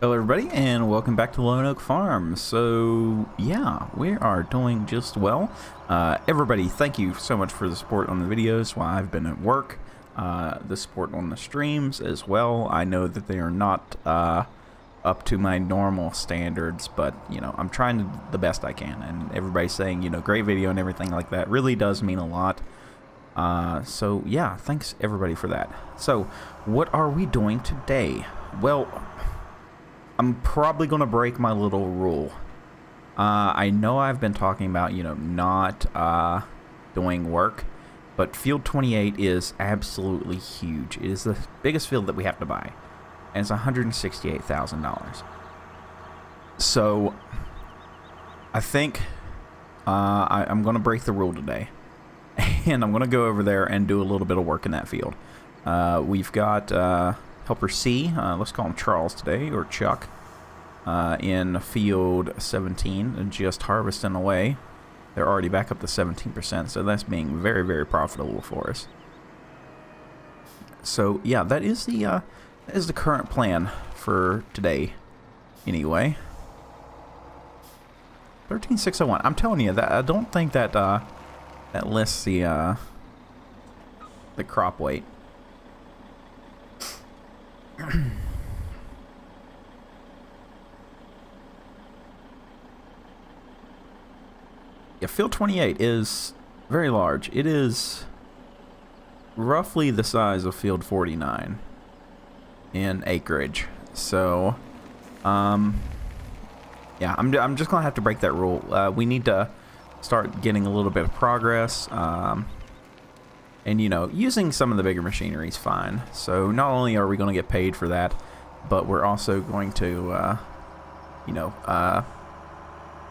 Hello everybody and welcome back to Lone Oak Farm. So yeah, we are doing just well. Everybody, thank you so much for the support on the videos while I've been at work. The support on the streams as well. I know that they are not up to my normal standards, but you know, I'm trying the best I can, and everybody's saying, you know, great video and everything like that really does mean a lot. So yeah, thanks everybody for that. So what are we doing today? Well, I'm probably going to break my little rule. I know I've been talking about, you know, not doing work, but Field 28 is absolutely huge. It is the biggest field that we have to buy, and it's $168,000. So I think I'm going to break the rule today, and I'm going to go over there and do a little bit of work in that field. We've got Helper C, let's call him Charles today, or Chuck, in field 17, just harvesting away. They're already back up to 17%, so that's being very, very profitable for us. So yeah, that is the current plan for today, anyway. 13601. I'm telling you that I don't think that that lists the crop weight. Yeah, field 28 is very large. It is roughly the size of field 49 in acreage. So, yeah, I'm just gonna have to break that rule. We need to start getting a little bit of progress. And, you know, using some of the bigger machinery is fine. So not only are we going to get paid for that, but we're also going to, you know,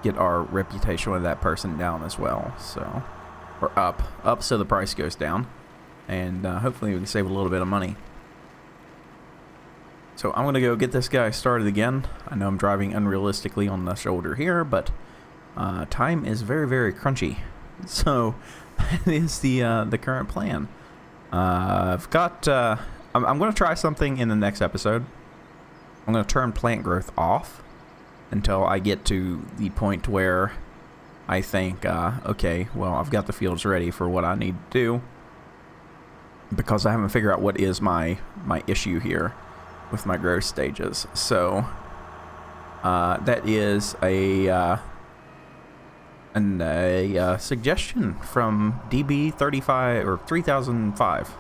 get our reputation with that person down as well. So, or up so the price goes down. And hopefully we can save a little bit of money. So I'm going to go get this guy started again. I know I'm driving unrealistically on the shoulder here, but time is very, very crunchy. So that is the current plan. I've got I'm going to try something in the next episode. I'm going to turn plant growth off until I get to the point where I think, okay, well, I've got the fields ready for what I need to do, because I haven't figured out what is my issue here with my growth stages. So that is a suggestion from DB35 or 3005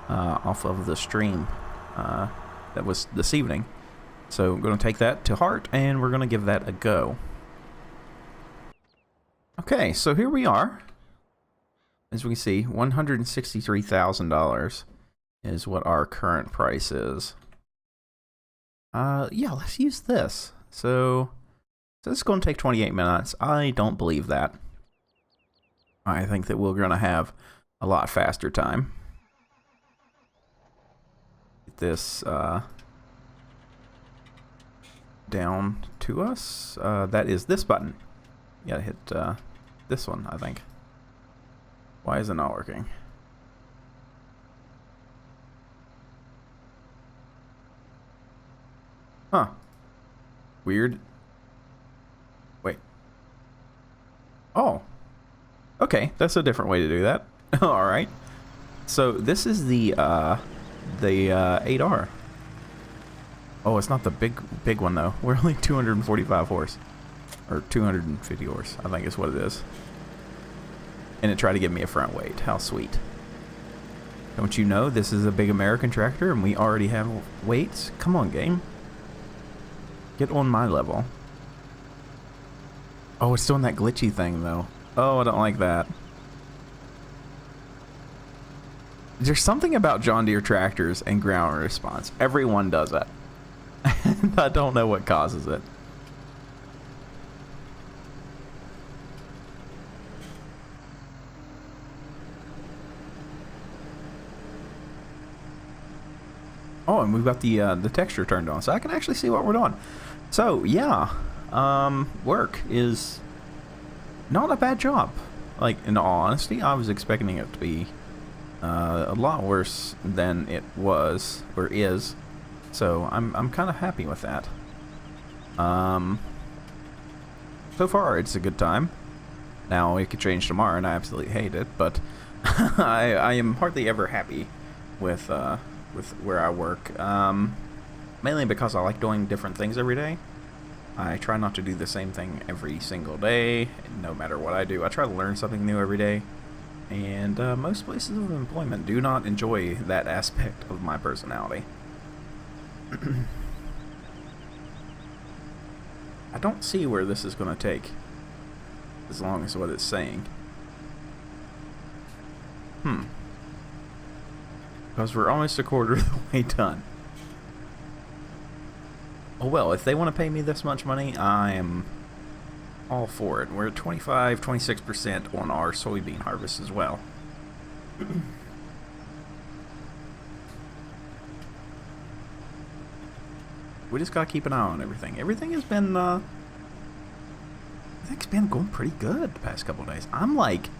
off of the stream that was this evening. So I'm going to take that to heart, and we're going to give that a go. Okay, so here we are. As we can see, $163,000 is what our current price is. Yeah, let's use this. So this is going to take 28 minutes. I don't believe that. I think that we're going to have a lot faster time. Get this down to us. That is this button. You gotta hit this one, I think. Why is it not working? Huh. Weird. Wait. Oh. Okay, that's a different way to do that. Alright. So this is the 8R. Oh, it's not the big one though. We're only 245 horse. Or 250 horse, I think is what it is. And it tried to give me a front weight. How sweet. Don't you know this is a big American tractor and we already have weights? Come on, game. Get on my level. Oh, it's doing that glitchy thing though. Oh, I don't like that. There's something about John Deere tractors and ground response. Everyone does it. And I don't know what causes it. Oh, and we've got the texture turned on, so I can actually see what we're doing. So yeah, work is not a bad job. Like, in all honesty, I was expecting it to be a lot worse than it was or is. So I'm kind of happy with that. So far, it's a good time. Now, it could change tomorrow, and I absolutely hate it, but I am hardly ever happy with where I work. Mainly because I like doing different things every day. I try not to do the same thing every single day, no matter what I do. I try to learn something new every day, and most places of employment do not enjoy that aspect of my personality. I don't see where this is going to take, as long as what it's saying. Because we're almost a quarter of the way done. Oh well, if they want to pay me this much money, I am all for it. We're at 26% on our soybean harvest as well. We just gotta keep an eye on everything. Everything has been, everything's been going pretty good the past couple of days. I'm like,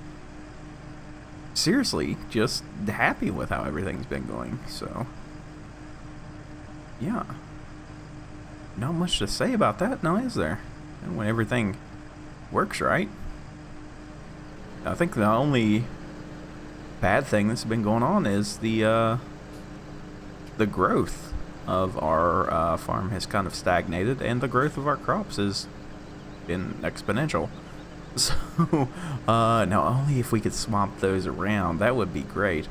seriously, just happy with how everything's been going, so, yeah. Not much to say about that, no, is there? And when everything works right. I think the only bad thing that's been going on is the growth of our farm has kind of stagnated, and the growth of our crops has been exponential. So, now only if we could swap those around, that would be great.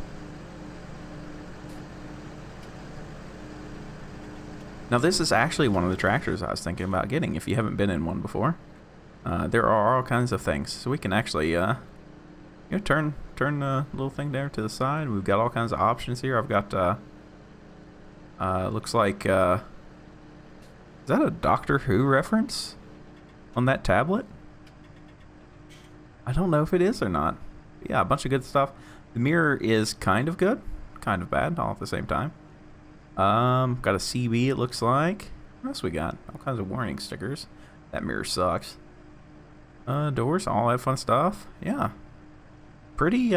Now this is actually one of the tractors I was thinking about getting, if you haven't been in one before. There are all kinds of things, so we can actually, you know, turn the little thing there to the side. We've got all kinds of options here. I've got, looks like, is that a Doctor Who reference on that tablet? I don't know if it is or not. Yeah, a bunch of good stuff. The mirror is kind of good, kind of bad, all at the same time. Got a CB, it looks like. What else we got? All kinds of warning stickers. That mirror sucks. Doors, all that fun stuff. Yeah. Pretty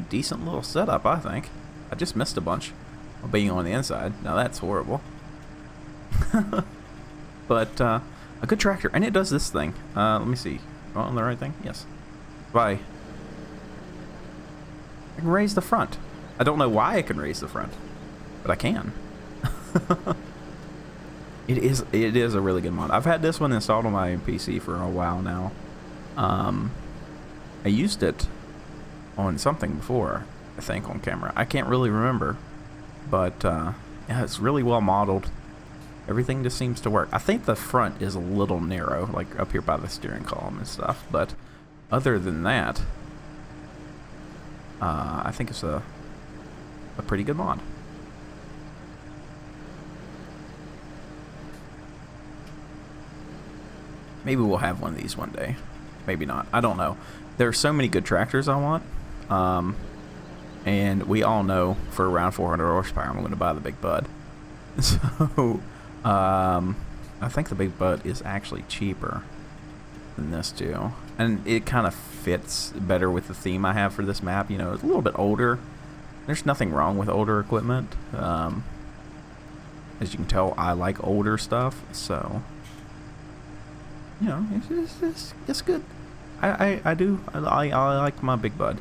decent little setup, I think. I just missed a bunch of being on the inside. Now that's horrible. But, a good tractor. And it does this thing. Let me see. Am I on the right thing? Yes. Why? I can raise the front. I don't know why I can raise the front, but I can. It is a really good mod. I've had this one installed on my PC for a while now. I used it on something before, I think, on camera. I can't really remember, but yeah, it's really well modeled. Everything just seems to work. I think the front is a little narrow, like up here by the steering column and stuff, but other than that, I think it's a pretty good mod. Maybe we'll have one of these one day. Maybe not. I don't know. There are so many good tractors I want. And we all know for around 400 horsepower, I'm going to buy the Big Bud. So, I think the Big Bud is actually cheaper than this too. And it kind of fits better with the theme I have for this map. You know, it's a little bit older. There's nothing wrong with older equipment. As you can tell, I like older stuff, so you know, it's good. I like my Big Bud.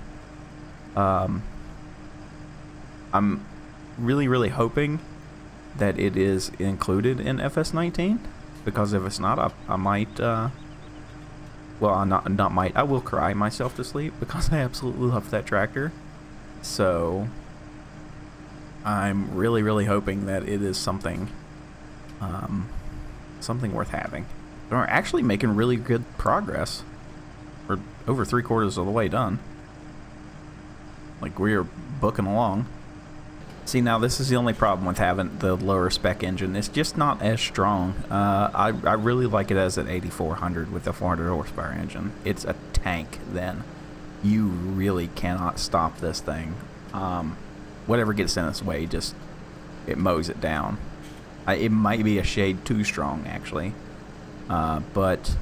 I'm really hoping that it is included in FS19, because if it's not, I might, well, not might, I will cry myself to sleep, because I absolutely love that tractor. So I'm really hoping that it is something, something worth having. We're actually making really good progress. We're over 3/4 of the way done. Like, we are booking along. See, now this is the only problem with having the lower spec engine. It's just not as strong. I really like it as an 8400 with a 400 horsepower engine. It's a tank then. You really cannot stop this thing. Whatever gets in its way, just, it mows it down. It might be a shade too strong, actually. But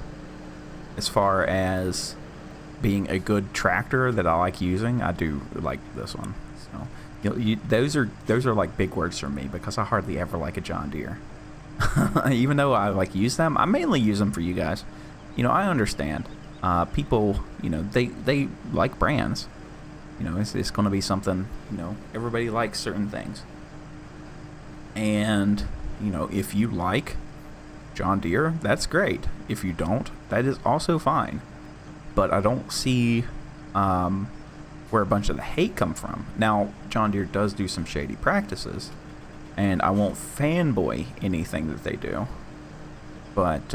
as far as being a good tractor that I like using, I do like this one. So those are like big words for me, because I hardly ever like a John Deere. Even though I like use them, I mainly use them for you guys. You know, I understand. People, you know, they like brands. You know, it's going to be something, you know, everybody likes certain things. And, you know, if you like John Deere, that's great. If you don't, that is also fine. But I don't see where a bunch of the hate come from. Now, John Deere does do some shady practices, and I won't fanboy anything that they do. But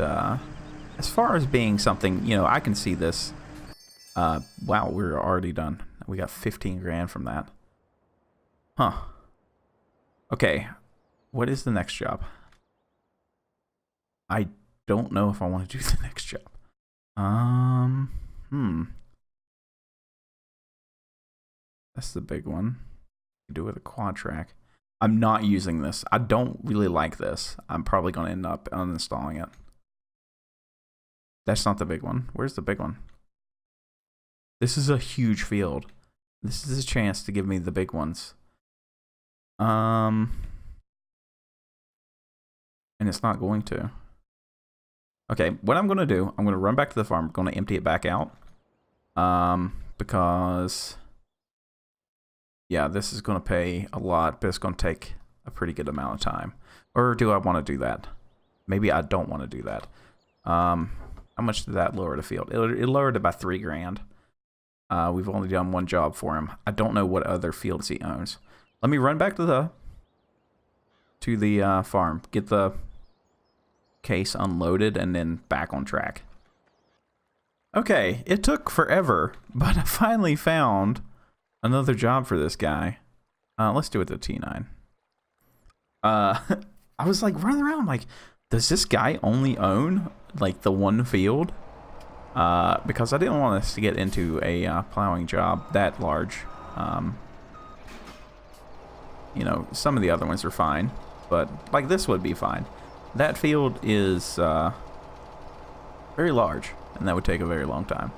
as far as being something, you know, I can see this. Wow, we're already done. We got 15 grand from that. Huh. Okay. What is the next job? I don't know if I want to do the next job. That's the big one. Do it a quad track. I'm not using this. I don't really like this. I'm probably going to end up uninstalling it. That's not the big one. Where's the big one? This is a huge field. This is a chance to give me the big ones. And it's not going to. Okay, what I'm going to do, I'm going to run back to the farm. I'm going to empty it back out. Because, yeah, this is going to pay a lot, but it's going to take a pretty good amount of time. Or do I want to do that? Maybe I don't want to do that. How much did that lower the field? It lowered it by 3 grand. We've only done one job for him. I don't know what other fields he owns. Let me run back to the farm. Get the case unloaded and then back on track. Okay, it took forever, but I finally found another job for this guy. Let's do it the T9. I was like running around like, does this guy only own like the one field? Because I didn't want us to get into a plowing job that large. You know, some of the other ones are fine, but like this would be fine. That field is very large, and that would take a very long time.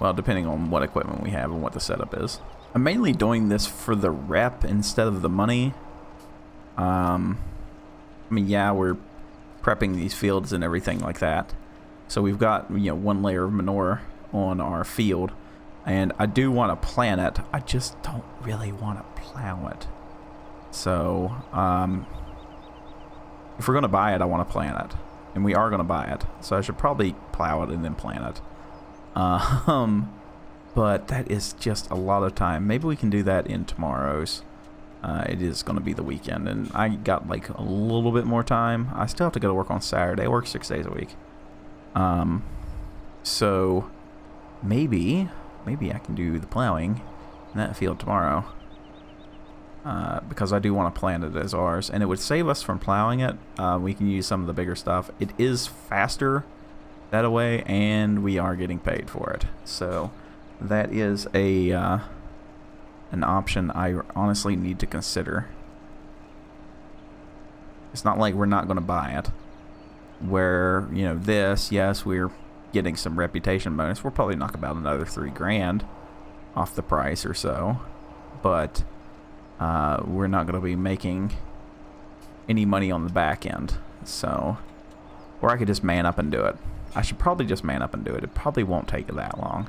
Well, depending on what equipment we have and what the setup is. I'm mainly doing this for the rep instead of the money. I mean, yeah, we're prepping these fields and everything like that. So we've got, you know, one layer of manure on our field, and I do want to plant it. I just don't really want to plow it. So, if we're going to buy it, I want to plant it. And we are going to buy it. So I should probably plow it and then plant it. But that is just a lot of time. Maybe we can do that in tomorrow's. It is going to be the weekend, and I got like a little bit more time. I still have to go to work on Saturday. I work 6 days a week. So maybe I can do the plowing in that field tomorrow. Because I do want to plant it as ours, and it would save us from plowing it. We can use some of the bigger stuff. It is faster that way, and we are getting paid for it. So that is an option I honestly need to consider. It's not like we're not going to buy it. Where, you know, this, yes, we're getting some reputation bonus. We'll probably knock about another 3 grand off the price or so. But we're not going to be making any money on the back end. So, or I could just man up and do it. I should probably just man up and do it. It probably won't take that long.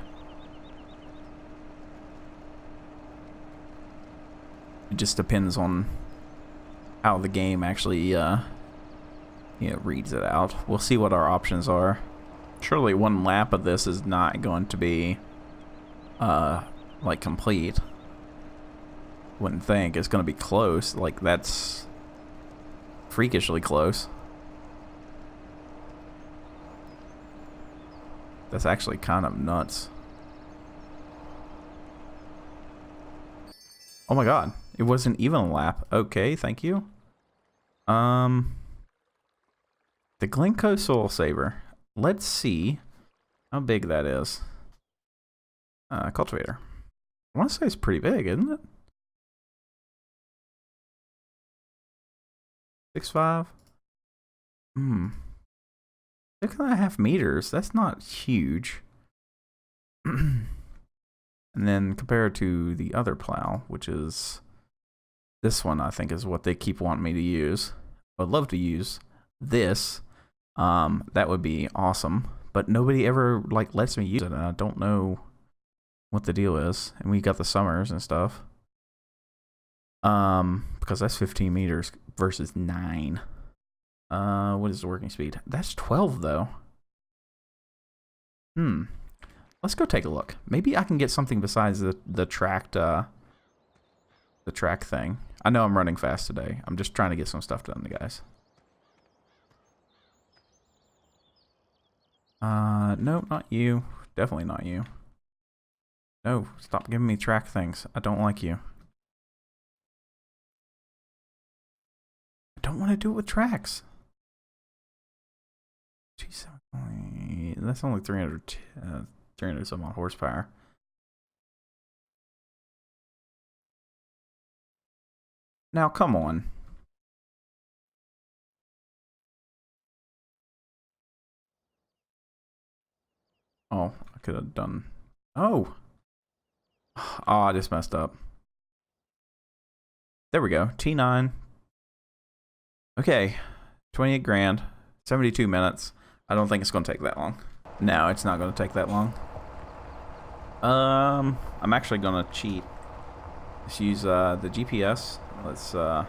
It just depends on how the game actually, you know, reads it out. We'll see what our options are. Surely one lap of this is not going to be, like, complete. Wouldn't think. It's going to be close. Like, that's freakishly close. That's actually kind of nuts. Oh my god. It wasn't even a lap. Okay, thank you. The Glencoe Soil Saver. Let's see how big that is. Cultivator. I want to say it's pretty big, isn't it? 6.5. 6.5 meters. That's not huge. And then compared to the other plow, which is this one, I think is what they keep wanting me to use. I'd love to use this, that would be awesome. But nobody ever like lets me use it, and I don't know what the deal is. And we got the summers and stuff. Because that's 15 meters versus 9. What is the working speed? That's 12 though. Let's go take a look. Maybe I can get something besides the tract thing. I know I'm running fast today. I'm just trying to get some stuff done, guys. No, not you. Definitely not you. No, stop giving me track things. I don't like you. I don't want to do it with tracks. Jeez, that's only 300 some odd horsepower. Now, come on. Oh, I could have done... Oh! Oh, I just messed up. There we go. T9. Okay. 28 grand. 72 minutes. I don't think it's going to take that long. No, it's not going to take that long. I'm actually going to cheat. Let's use the GPS. Let's turn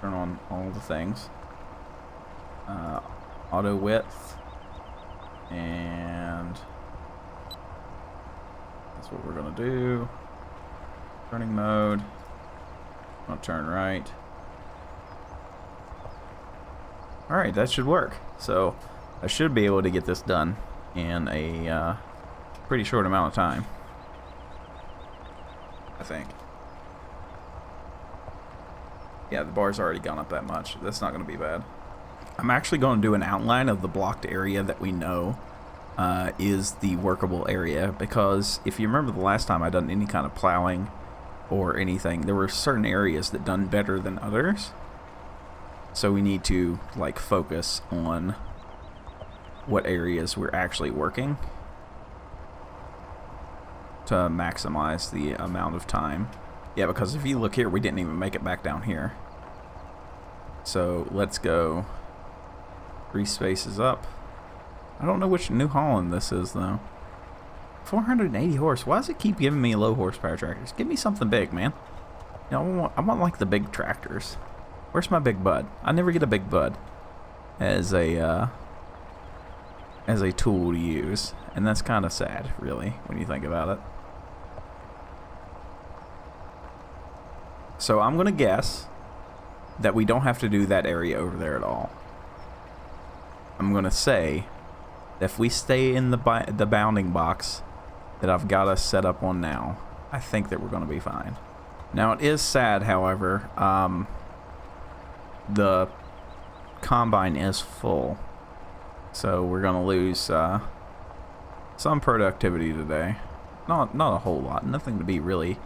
on all the things. Auto width. And that's what we're going to do. Turning mode. I'll turn right. Alright, that should work. So I should be able to get this done in a pretty short amount of time, I think. Yeah, the bar's already gone up that much. That's not going to be bad. I'm actually going to do an outline of the blocked area that we know is the workable area, because if you remember the last time I done any kind of plowing or anything, there were certain areas that done better than others. So we need to like focus on what areas we're actually working to maximize the amount of time. Yeah, because if you look here, we didn't even make it back down here. So let's go 3 spaces up. I don't know which New Holland this is though. 480 horse. Why does it keep giving me low horsepower tractors? Give me something big, man. You know, I want like the big tractors. Where's my big bud? I never get a big bud as a tool to use, and that's kind of sad, really, when you think about it. So I'm gonna guess that we don't have to do that area over there at all. I'm gonna say that if we stay in the bounding box that I've got us set up on now, I think that we're gonna be fine. Now it is sad, however. The combine is full, so we're gonna lose some productivity today. Not a whole lot, nothing to be really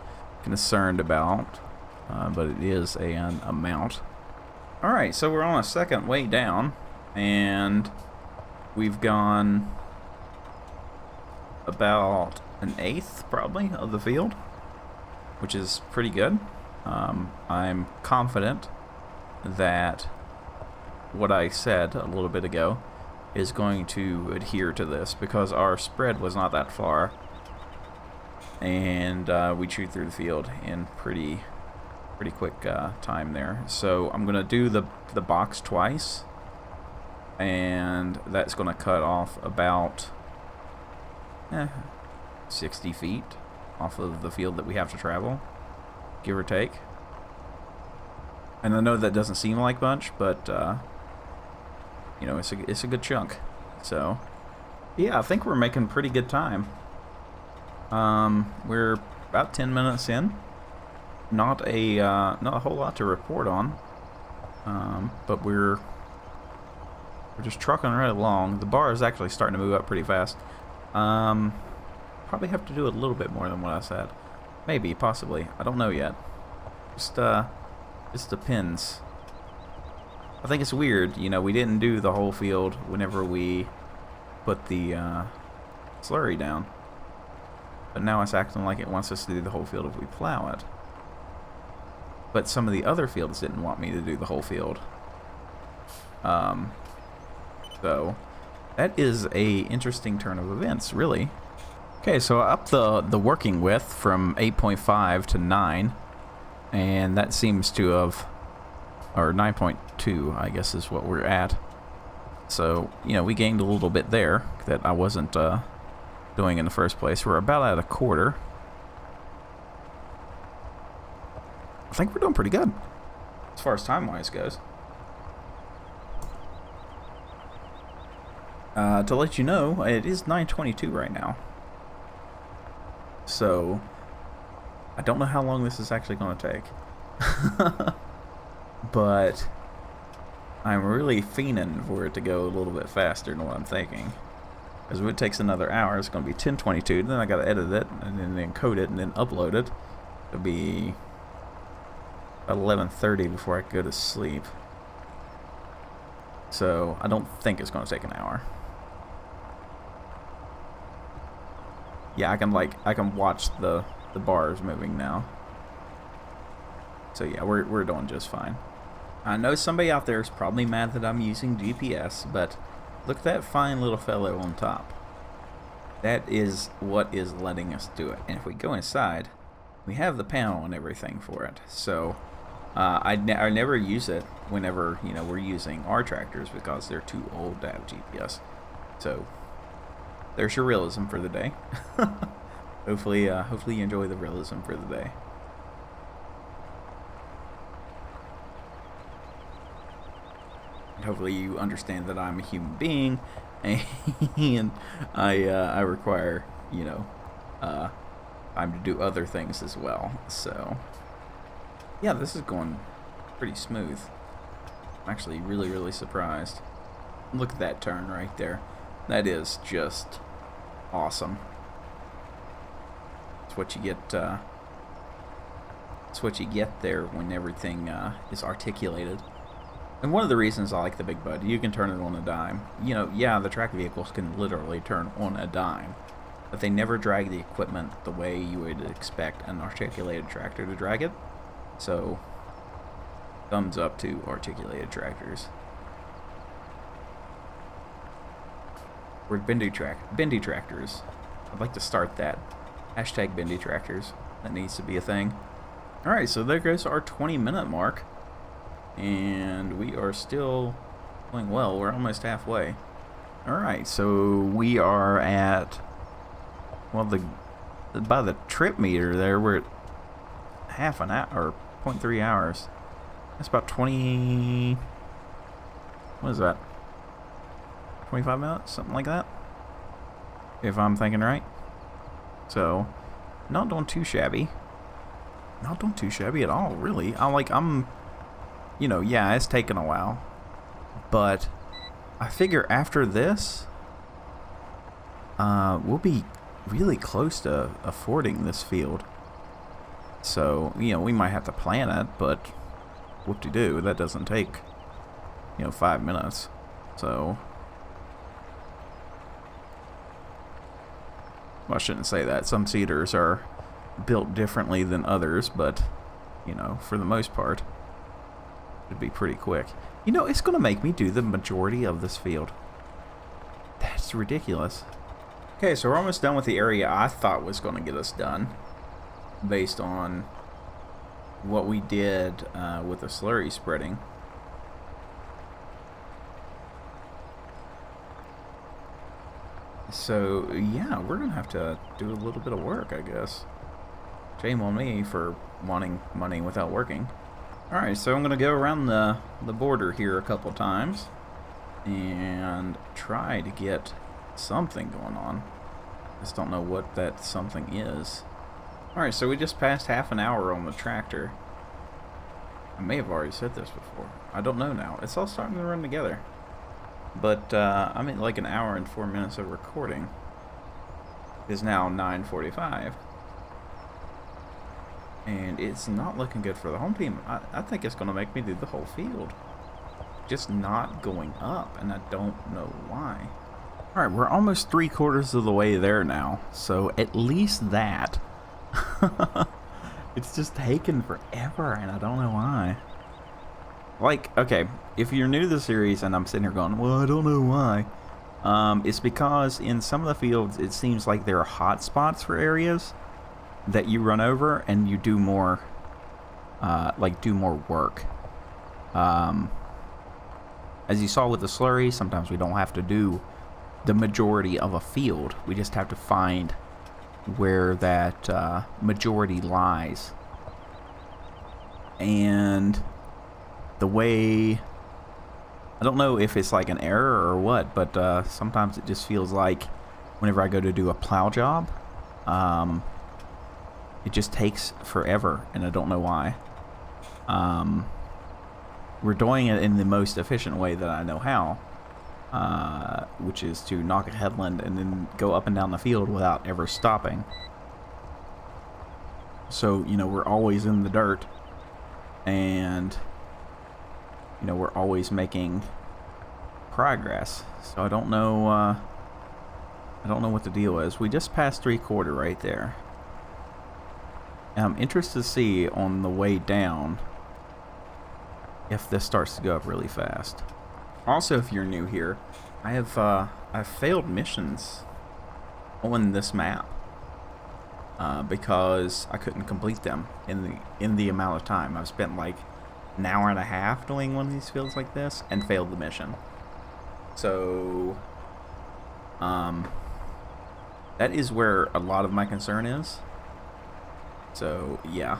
concerned about, but it is an amount. All right, so we're on a second way down, and we've gone about an eighth probably of the field, which is pretty good. I'm confident that what I said a little bit ago is going to adhere to this, because our spread was not that far, and we chewed through the field in pretty quick time there. So I'm gonna do the box twice, and that's gonna cut off about 60 feet off of the field that we have to travel, give or take. And I know that doesn't seem like much, but you know, it's a good chunk. So yeah, I think we're making pretty good time. We're about 10 minutes in. Not a whole lot to report on, but we're just trucking right along. The bar is actually starting to move up pretty fast. Probably have to do a little bit more than what I said. Maybe, possibly. I don't know yet. Just depends. I think it's weird, you know, we didn't do the whole field whenever we put the slurry down. But now it's acting like it wants us to do the whole field if we plow it. But some of the other fields didn't want me to do the whole field. So that is a interesting turn of events, really. Okay, so I upped the working width from 8.5 to 9, and that seems to have, or 9.2, I guess is what we're at. So, you know, we gained a little bit there that I wasn't doing in the first place. We're about at a quarter. I think we're doing pretty good as far as time-wise goes. To let you know, it is 9:22 right now. So, I don't know how long this is actually going to take. But I'm really fiending for it to go a little bit faster than what I'm thinking. Because if it takes another hour, it's going to be 10:22. Then I got to edit it, and then encode it, and then upload it. It'll be about 11:30 before I go to sleep. So, I don't think it's going to take an hour. Yeah, I can watch the bars moving now. So yeah, we're doing just fine. I know somebody out there is probably mad that I'm using GPS, but look at that fine little fellow on top. That is what is letting us do it. And if we go inside, we have the panel and everything for it. So I never use it whenever, you know, we're using our tractors because they're too old to have GPS. So there's your realism for the day. Hopefully you enjoy the realism for the day. And hopefully you understand that I'm a human being, and I require, you know, time to do other things as well. So yeah, this is going pretty smooth. I'm actually really surprised. Look at that turn right there. That is just awesome. It's what you get. It's what you get there when everything is articulated. And one of the reasons I like the Big Bud, you can turn it on a dime. You know, yeah, the track vehicles can literally turn on a dime, but they never drag the equipment the way you would expect an articulated tractor to drag it. So, thumbs up to articulated tractors. We're bendy tractors. I'd like to start that. Hashtag bendy tractors. That needs to be a thing. Alright, so there goes our 20-minute mark. And we are still going well. We're almost halfway. Alright, so we are at, well, by the trip meter there, we're at half an hour, or 0.3 hours. That's about 20, what is that? 25 minutes, something like that, if I'm thinking right. So, not doing too shabby. Not doing too shabby at all, really. I'm, you know, yeah, it's taken a while, but I figure after this, we'll be really close to affording this field. So, you know, we might have to plan it, but whoop-de-doo, that doesn't take, you know, 5 minutes. So, well, I shouldn't say that. Some seeders are built differently than others, but, you know, for the most part, it'd be pretty quick. You know, it's going to make me do the majority of this field. That's ridiculous. Okay, so we're almost done with the area I thought was going to get us done, based on what we did with the slurry spreading. So, yeah, we're going to have to do a little bit of work, I guess. Shame on me for wanting money without working. Alright, so I'm going to go around the border here a couple times and try to get something going on. Just don't know what that something is. Alright, so we just passed half an hour on the tractor. I may have already said this before. I don't know now. It's all starting to run together. But I'm at like an hour and 4 minutes of recording. It's now 9:45. And it's not looking good for the home team. I think it's going to make me do the whole field. Just not going up, and I don't know why. Alright, we're almost 3/4 of the way there now. So at least that. It's just taken forever, and I don't know why. like, okay, if you're new to the series and I'm sitting here going, well, I don't know why. It's because in some of the fields, it seems like there are hot spots for areas that you run over and you do more, do more work. As you saw with the slurry, sometimes we don't have to do the majority of a field. We just have to find where that majority lies. And the way, I don't know if it's like an error or what, but sometimes it just feels like whenever I go to do a plow job, it just takes forever, and I don't know why. We're doing it in the most efficient way that I know how, which is to knock a headland and then go up and down the field without ever stopping. So, you know, we're always in the dirt, and, you know, we're always making progress. So I don't know what the deal is. We just passed 3/4 right there. And I'm interested to see on the way down if this starts to go up really fast. Also, if you're new here, I've failed missions on this map because I couldn't complete them in the amount of time. I've spent like an hour and a half doing one of these fields like this and failed the mission. So that is where a lot of my concern is. So yeah.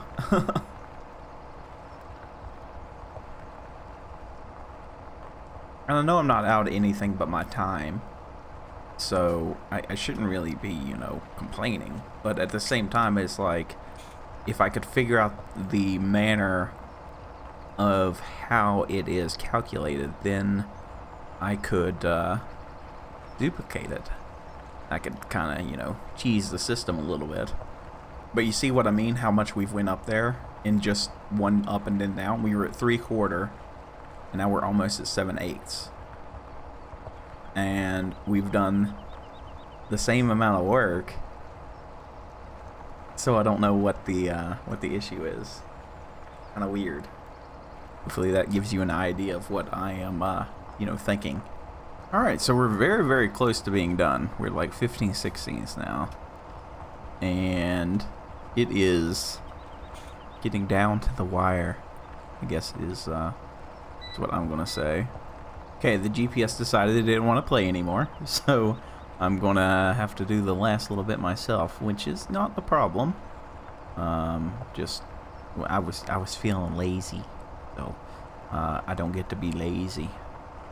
And I know I'm not out anything but my time, so I shouldn't really be, you know, complaining. But at the same time, it's like, if I could figure out the manner of how it is calculated, then I could duplicate it. I could kind of, you know, cheese the system a little bit. But you see what I mean? How much we've went up there in just one up and then down? We were at 3/4. And now we're almost at 7/8. And we've done the same amount of work. So I don't know what the issue is. Kind of weird. Hopefully that gives you an idea of what I am, you know, thinking. All right, so we're very, very close to being done. We're like 15/16 now. And it is getting down to the wire, I guess is what I'm gonna say. Okay, the GPS decided it didn't want to play anymore, so I'm gonna have to do the last little bit myself, which is not the problem. Just I was feeling lazy, so I don't get to be lazy,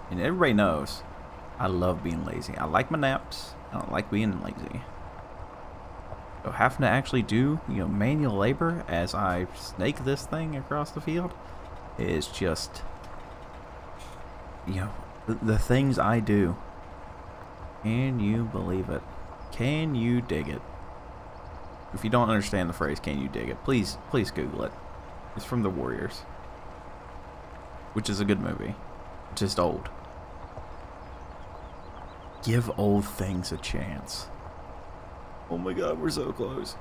and everybody knows I love being lazy. I like my naps. I don't like being lazy. So having to actually do, you know, manual labor as I snake this thing across the field is just, you know, the things I do. Can you believe it? Can you dig it? If you don't understand the phrase, can you dig it? Please Google it. It's from The Warriors, which is a good movie. Just old. Give old things a chance. Oh my god, we're so close.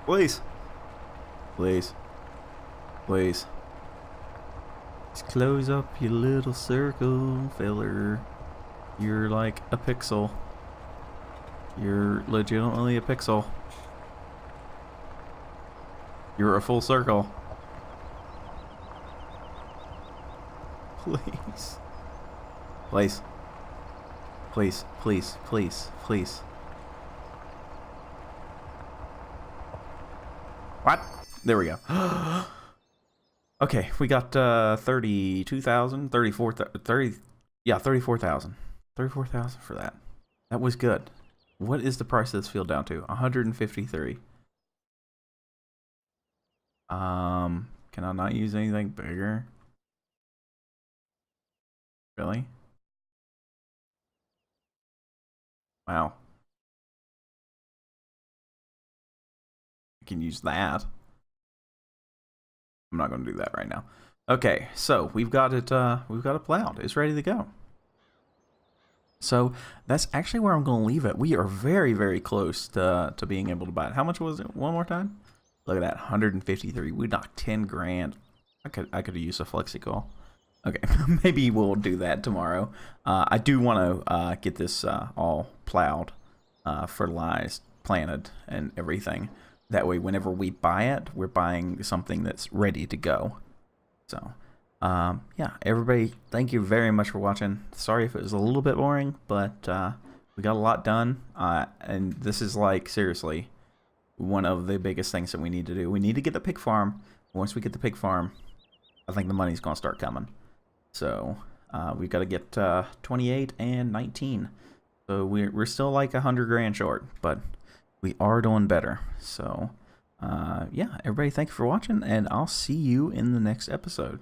Please. Please. Please. Just close up your little circle, filler. You're like a pixel. You're legitimately a pixel. You're a full circle. Please. Please. Please, please, please, please. What? There we go. Okay, we got 32,000, 34,000, yeah, 34,000. 34,000 for that. That was good. What is the price of this field down to? 153. Can I not use anything bigger? Really? Wow. I can use that. I'm not going to do that right now. Okay, so we've got it plowed. It's ready to go. So that's actually where I'm going to leave it. We are very, very close to being able to buy it. How much was it? One more time. Look at that, 153. We knocked 10 grand. I could have used a flexicle. Okay, maybe we'll do that tomorrow. I do want to get this all plowed, fertilized, planted, and everything. That way, whenever we buy it, we're buying something that's ready to go. So, yeah, everybody, thank you very much for watching. Sorry if it was a little bit boring, but we got a lot done. And this is like, seriously, one of the biggest things that we need to do. We need to get the pig farm. Once we get the pig farm, I think the money's going to start coming. So we've got to get 28 and 19. So we're still like 100 grand short, but we are doing better. So yeah, everybody, thank you for watching, and I'll see you in the next episode.